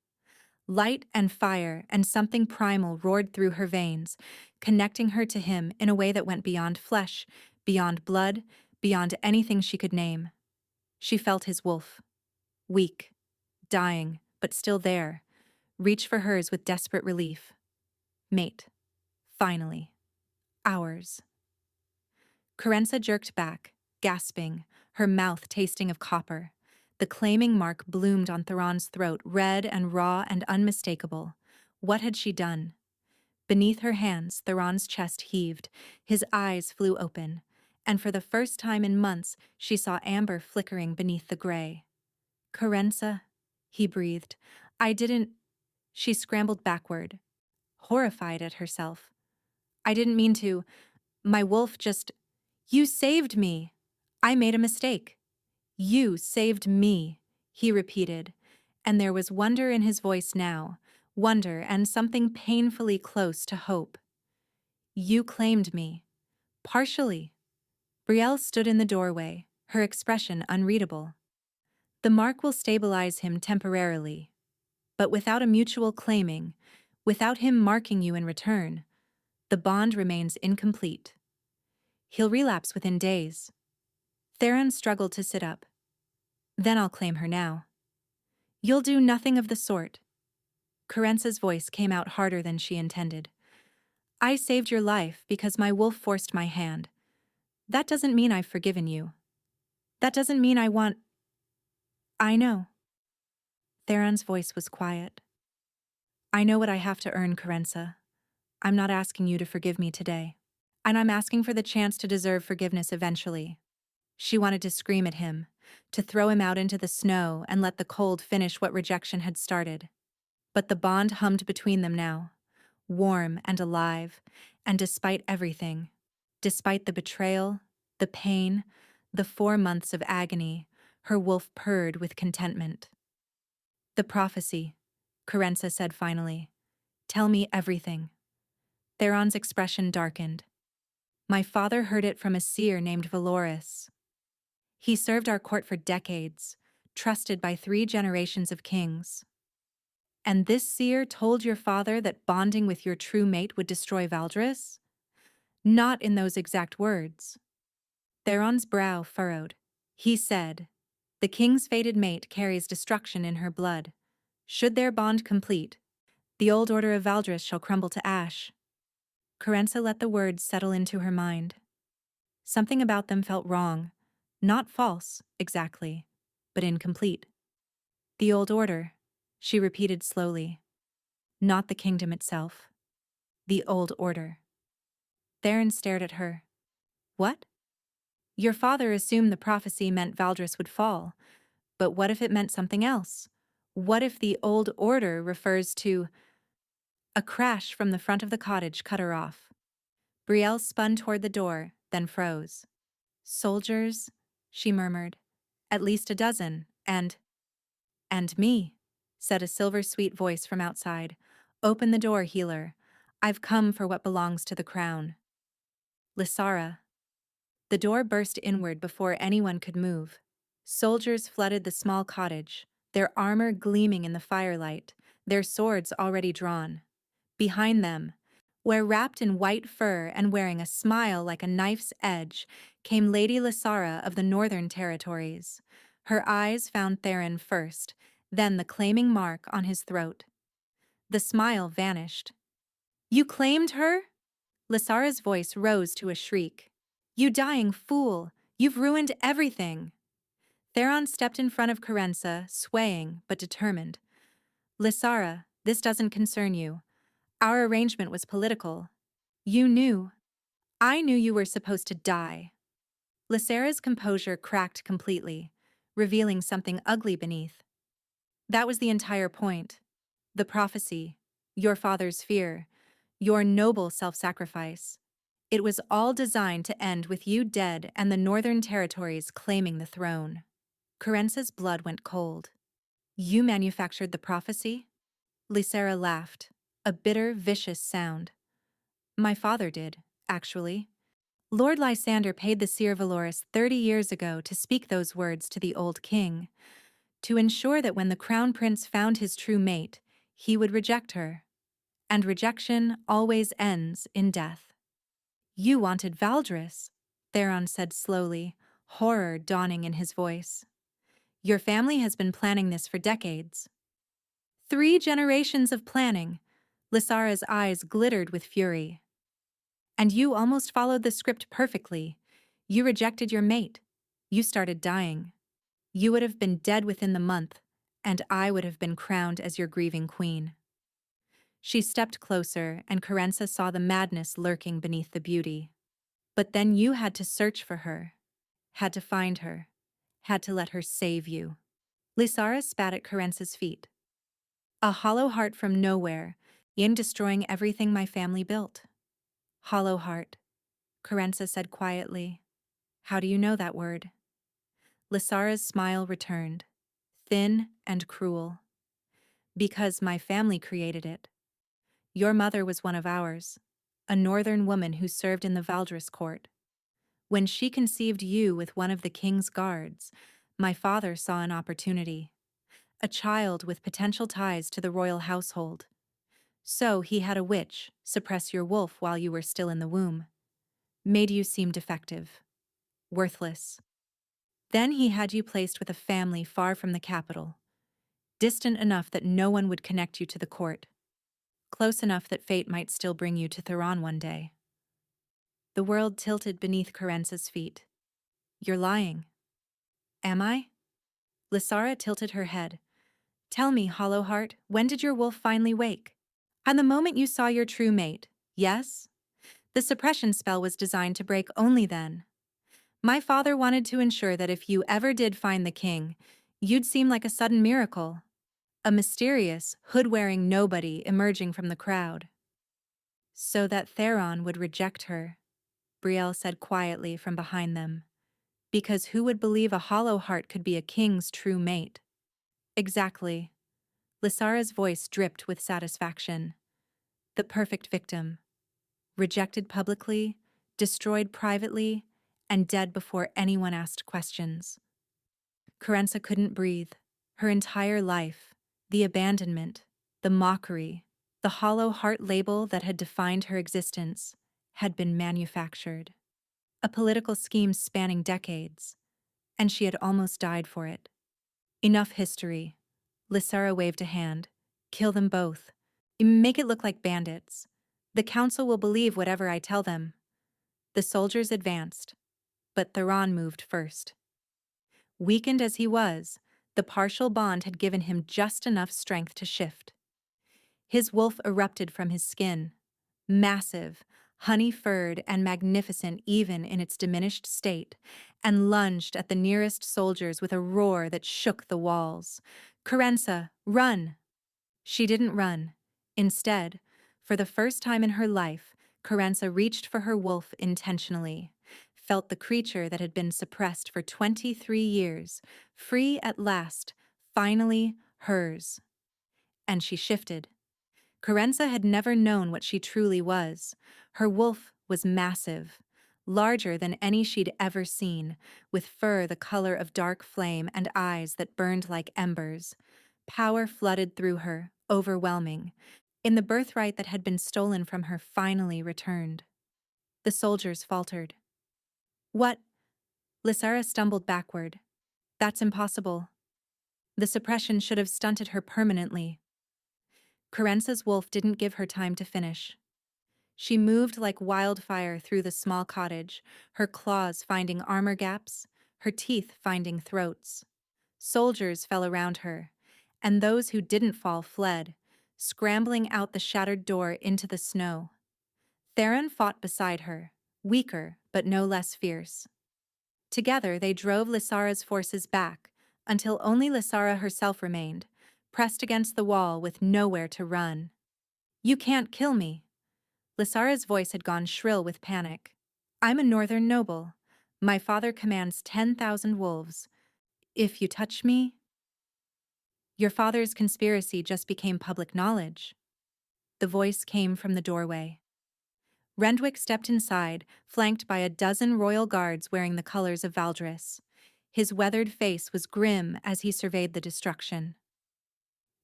Light and fire and something primal roared through her veins, connecting her to him in a way that went beyond flesh, beyond blood, beyond anything she could name. She felt his wolf. Weak, dying, but still there. Reach for hers with desperate relief. Mate. Finally. Ours. Corenza jerked back, gasping, her mouth tasting of copper. The claiming mark bloomed on Theron's throat, red and raw and unmistakable. What had she done? Beneath her hands, Theron's chest heaved, his eyes flew open, and for the first time in months, she saw amber flickering beneath the gray. Corenza, he breathed. I didn't... She scrambled backward, horrified at herself. I didn't mean to. My wolf just... You saved me. I made a mistake. You saved me, he repeated, and there was wonder in his voice now, wonder and something painfully close to hope. You claimed me. Partially. Brielle stood in the doorway, her expression unreadable. The mark will stabilize him temporarily, but without a mutual claiming, without him marking you in return, the bond remains incomplete. He'll relapse within days. Theron struggled to sit up. Then I'll claim her now. You'll do nothing of the sort. Corenza's voice came out harder than she intended. I saved your life because my wolf forced my hand. That doesn't mean I've forgiven you. That doesn't mean I want... I know. Theron's voice was quiet. I know what I have to earn, Corenza. I'm not asking you to forgive me today. And I'm asking for the chance to deserve forgiveness eventually. She wanted to scream at him, to throw him out into the snow and let the cold finish what rejection had started. But the bond hummed between them now, warm and alive, and despite everything, despite the betrayal, the pain, the 4 months of agony, her wolf purred with contentment. The prophecy, Corenza said finally. Tell me everything. Theron's expression darkened. My father heard it from a seer named Valoris. He served our court for decades, trusted by 3 generations of kings. And this seer told your father that bonding with your true mate would destroy Valdris? Not in those exact words. Theron's brow furrowed. He said, the king's fated mate carries destruction in her blood. Should their bond complete, the old order of Valdris shall crumble to ash. Corenza let the words settle into her mind. Something about them felt wrong. Not false, exactly, but incomplete. The old order, she repeated slowly. Not the kingdom itself. The old order. Theron stared at her. What? Your father assumed the prophecy meant Valdris would fall. But what if it meant something else? What if the old order refers to... A crash from the front of the cottage cut her off. Brielle spun toward the door, then froze. Soldiers, she murmured. At least a dozen, and me, said a silver-sweet voice from outside. Open the door, healer. I've come for what belongs to the crown. Lysara. The door burst inward before anyone could move. Soldiers flooded the small cottage, their armor gleaming in the firelight, their swords already drawn. Behind them, where wrapped in white fur and wearing a smile like a knife's edge, came Lady Lysara of the Northern Territories. Her eyes found Theron first, then the claiming mark on his throat. The smile vanished. You claimed her? Lysara's voice rose to a shriek. You dying fool! You've ruined everything! Theron stepped in front of Corenza, swaying but determined. Lysara, this doesn't concern you. Our arrangement was political. You knew. I knew you were supposed to die. Lysara's composure cracked completely, revealing something ugly beneath. That was the entire point. The prophecy, your father's fear, your noble self-sacrifice. It was all designed to end with you dead and the Northern Territories claiming the throne. Corenza's blood went cold. You manufactured the prophecy? Lysara laughed, a bitter, vicious sound. My father did, actually. Lord Lysander paid the seer Valoris 30 years ago to speak those words to the old king, to ensure that when the crown prince found his true mate, he would reject her. And rejection always ends in death. You wanted Valdris, Theron said slowly, horror dawning in his voice. Your family has been planning this for decades. 3 generations of planning. Lysara's eyes glittered with fury. And you almost followed the script perfectly. You rejected your mate. You started dying. You would have been dead within the month, and I would have been crowned as your grieving queen. She stepped closer, and Corenza saw the madness lurking beneath the beauty. But then you had to search for her, had to find her, had to let her save you. Lysara spat at Corenza's feet. A hollow heart from nowhere, in destroying everything my family built. Hollow heart, Corenza said quietly. How do you know that word? Lysara's smile returned, thin and cruel. Because my family created it. Your mother was one of ours, a northern woman who served in the Valdris court. When she conceived you with one of the king's guards, my father saw an opportunity. A child with potential ties to the royal household. So he had a witch suppress your wolf while you were still in the womb. Made you seem defective. Worthless. Then he had you placed with a family far from the capital. Distant enough that no one would connect you to the court. Close enough that fate might still bring you to Theron one day. The world tilted beneath Corenza's feet. You're lying. Am I? Lysara tilted her head. Tell me, Hollowheart, when did your wolf finally wake? On the moment you saw your true mate, yes? The suppression spell was designed to break only then. My father wanted to ensure that if you ever did find the king, you'd seem like a sudden miracle. A mysterious, hood-wearing nobody emerging from the crowd. So that Theron would reject her, Brielle said quietly from behind them. Because who would believe a hollow heart could be a king's true mate? Exactly. Lysara's voice dripped with satisfaction. The perfect victim. Rejected publicly, destroyed privately, and dead before anyone asked questions. Corenza couldn't breathe. Her entire life, the abandonment, the mockery, the hollow heart label that had defined her existence, had been manufactured. A political scheme spanning decades, and she had almost died for it. Enough history. Lysara waved a hand. Kill them both. Make it look like bandits. The council will believe whatever I tell them. The soldiers advanced. But Theron moved first. Weakened as he was, the partial bond had given him just enough strength to shift. His wolf erupted from his skin, massive, honey-furred and magnificent even in its diminished state, and lunged at the nearest soldiers with a roar that shook the walls. "Corenza, run!" She didn't run. Instead, for the first time in her life, Corenza reached for her wolf intentionally, felt the creature that had been suppressed for 23 years, free at last, finally hers. And she shifted. Corenza had never known what she truly was. Her wolf was massive, larger than any she'd ever seen, with fur the color of dark flame and eyes that burned like embers. Power flooded through her, overwhelming. In the birthright that had been stolen from her finally returned. The soldiers faltered. "What?" Lysara stumbled backward. "That's impossible." The suppression should have stunted her permanently. Corenza's wolf didn't give her time to finish. She moved like wildfire through the small cottage, her claws finding armor gaps, her teeth finding throats. Soldiers fell around her, and those who didn't fall fled, scrambling out the shattered door into the snow. Theron fought beside her, weaker but no less fierce. Together they drove Lysara's forces back, until only Lysara herself remained, pressed against the wall with nowhere to run. "You can't kill me." Lysara's voice had gone shrill with panic. "I'm a northern noble. My father commands 10,000 wolves. If you touch me..." "Your father's conspiracy just became public knowledge." The voice came from the doorway. Rendwick stepped inside, flanked by a dozen royal guards wearing the colors of Valdris. His weathered face was grim as he surveyed the destruction.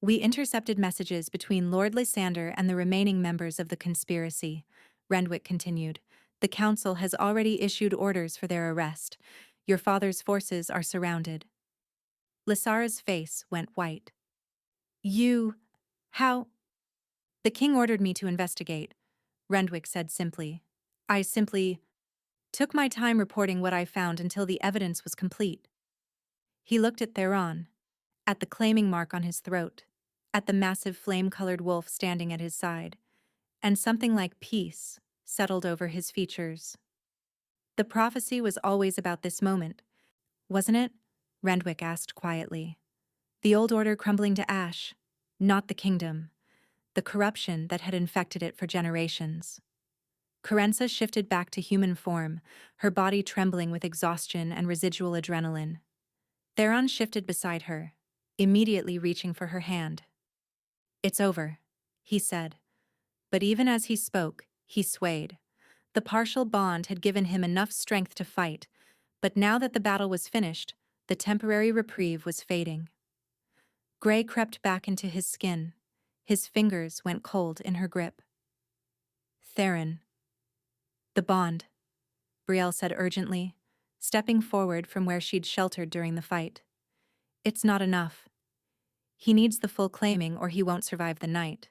"We intercepted messages between Lord Lysander and the remaining members of the conspiracy," Rendwick continued. "The council has already issued orders for their arrest. Your father's forces are surrounded." Lysara's face went white. "You... how..." "The king ordered me to investigate," Rendwick said simply. "I simply took my time reporting what I found until the evidence was complete." He looked at Theron, at the claiming mark on his throat, at the massive flame-colored wolf standing at his side, and something like peace settled over his features. "The prophecy was always about this moment, wasn't it?" Rendwick asked quietly. "The old order crumbling to ash, not the kingdom, the corruption that had infected it for generations." Corenza shifted back to human form, her body trembling with exhaustion and residual adrenaline. Theron shifted beside her, immediately reaching for her hand. "It's over," he said. But even as he spoke, he swayed. The partial bond had given him enough strength to fight, but now that the battle was finished, the temporary reprieve was fading. Gray crept back into his skin. His fingers went cold in her grip. "Theron." "The bond," Brielle said urgently, stepping forward from where she'd sheltered during the fight. "It's not enough. He needs the full claiming or he won't survive the night."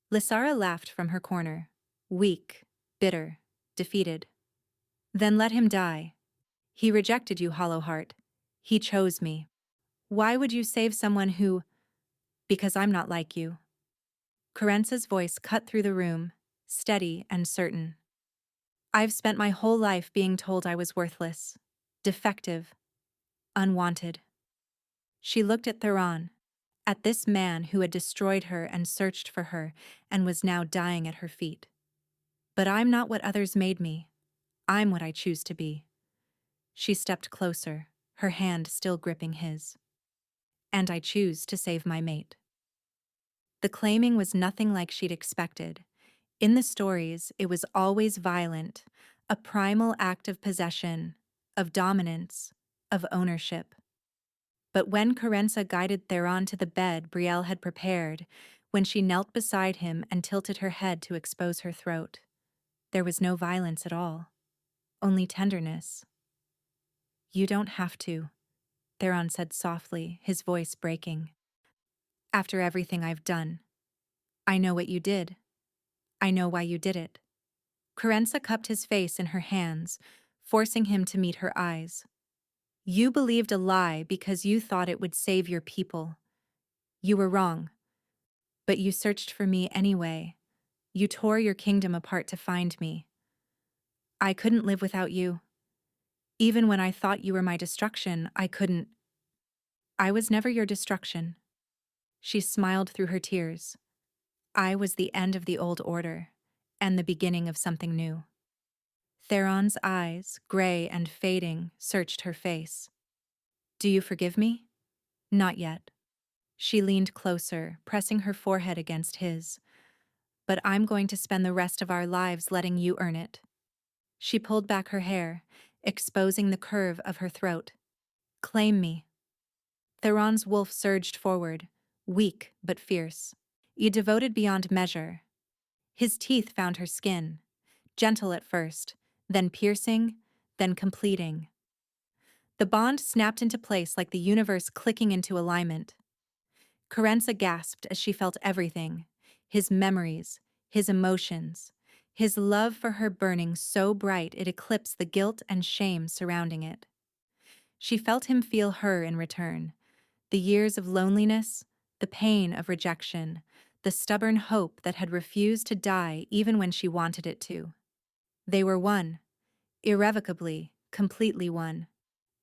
Lysara laughed from her corner, weak, bitter, defeated. "Then let him die. He rejected you, Hollowheart. He chose me. Why would you save someone who... Because I'm not like you." Corenza's voice cut through the room, steady and certain. "I've spent my whole life being told I was worthless, defective, unwanted." She looked at Theron, at this man who had destroyed her and searched for her and was now dying at her feet. "But I'm not what others made me. I'm what I choose to be." She stepped closer, her hand still gripping his. "And I choose to save my mate." The claiming was nothing like she'd expected. In the stories, it was always violent, a primal act of possession, of dominance, of ownership. But when Corenza guided Theron to the bed Brielle had prepared, when she knelt beside him and tilted her head to expose her throat, there was no violence at all, only tenderness. "You don't have to," Theron said softly, his voice breaking. "After everything I've done. I know what you did. I know why you did it." Corenza cupped his face in her hands, forcing him to meet her eyes. You believed a lie because you thought it would save your people. You were wrong. But you searched for me anyway. You tore your kingdom apart to find me. I couldn't live without you. Even when I thought you were my destruction, I couldn't. I was never your destruction. She smiled through her tears. I was the end of the old order, and the beginning of something new. Theron's eyes, gray and fading, searched her face. Do you forgive me? Not yet. She leaned closer, pressing her forehead against his. But I'm going to spend the rest of our lives letting you earn it. She pulled back her hair, exposing the curve of her throat. Claim me. Theron's wolf surged forward, weak but fierce. You devoted beyond measure. His teeth found her skin, gentle at first, then piercing, then completing. The bond snapped into place like the universe clicking into alignment. Corenza gasped as she felt everything, his memories, his emotions, his love for her burning so bright it eclipsed the guilt and shame surrounding it. She felt him feel her in return, the years of loneliness, the pain of rejection, the stubborn hope that had refused to die even when she wanted it to. They were one, irrevocably, completely one.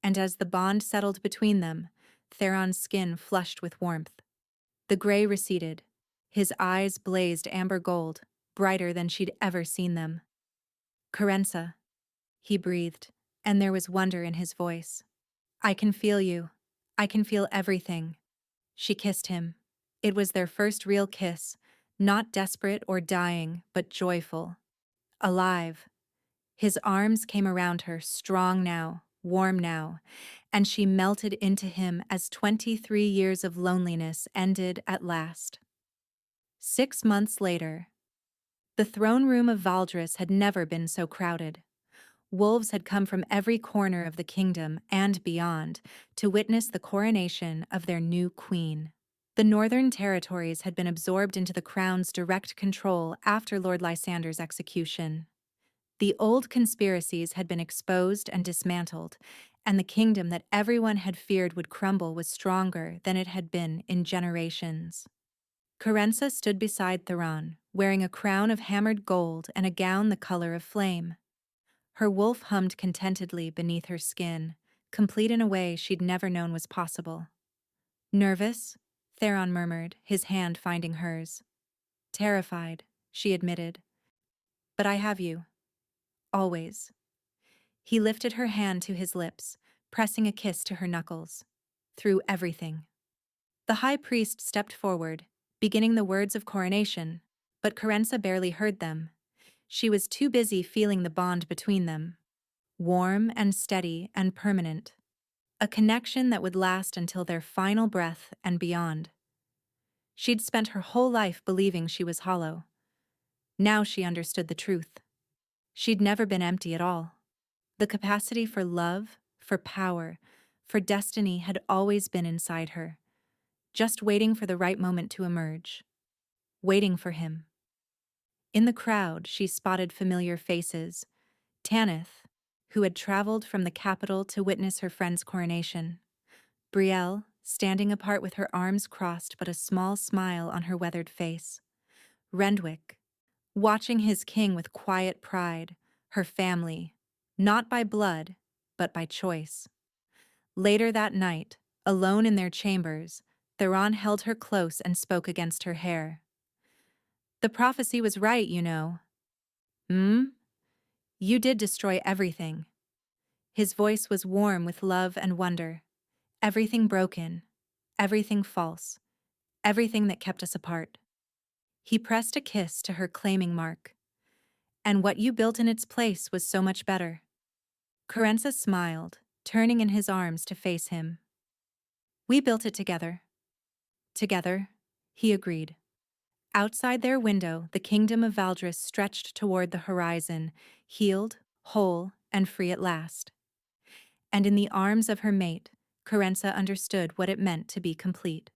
And as the bond settled between them, Theron's skin flushed with warmth. The gray receded. His eyes blazed amber gold, brighter than she'd ever seen them. Corenza, he breathed, and there was wonder in his voice. I can feel you. I can feel everything. She kissed him. It was their first real kiss, not desperate or dying, but joyful. Alive. His arms came around her, strong now, warm now, and she melted into him as 23 years of loneliness ended at last. 6 months later, the throne room of Valdris had never been so crowded. Wolves had come from every corner of the kingdom and beyond to witness the coronation of their new queen. The northern territories had been absorbed into the crown's direct control after Lord Lysander's execution. The old conspiracies had been exposed and dismantled, and the kingdom that everyone had feared would crumble was stronger than it had been in generations. Corenza stood beside Theron, wearing a crown of hammered gold and a gown the color of flame. Her wolf hummed contentedly beneath her skin, complete in a way she'd never known was possible. Nervous? Theron murmured, his hand finding hers. Terrified, she admitted. But I have you. Always. He lifted her hand to his lips, pressing a kiss to her knuckles. Through everything. The high priest stepped forward, beginning the words of coronation, but Corenza barely heard them. She was too busy feeling the bond between them. Warm and steady and permanent. A connection that would last until their final breath and beyond. She'd spent her whole life believing she was hollow. Now she understood the truth. She'd never been empty at all. The capacity for love, for power, for destiny had always been inside her, just waiting for the right moment to emerge. Waiting for him. In the crowd, she spotted familiar faces. Tanith, who had traveled from the capital to witness her friend's coronation. Brielle, standing apart with her arms crossed but a small smile on her weathered face. Rendwick, watching his king with quiet pride, her family, not by blood, but by choice. Later that night, alone in their chambers, Theron held her close and spoke against her hair. The prophecy was right, you know. You did destroy everything. His voice was warm with love and wonder. Everything broken, everything false, everything that kept us apart. He pressed a kiss to her claiming mark. And what you built in its place was so much better. Corenza smiled, turning in his arms to face him. We built it together. Together, he agreed. Outside their window, the kingdom of Valdris stretched toward the horizon, healed, whole, and free at last. And in the arms of her mate, Corenza understood what it meant to be complete.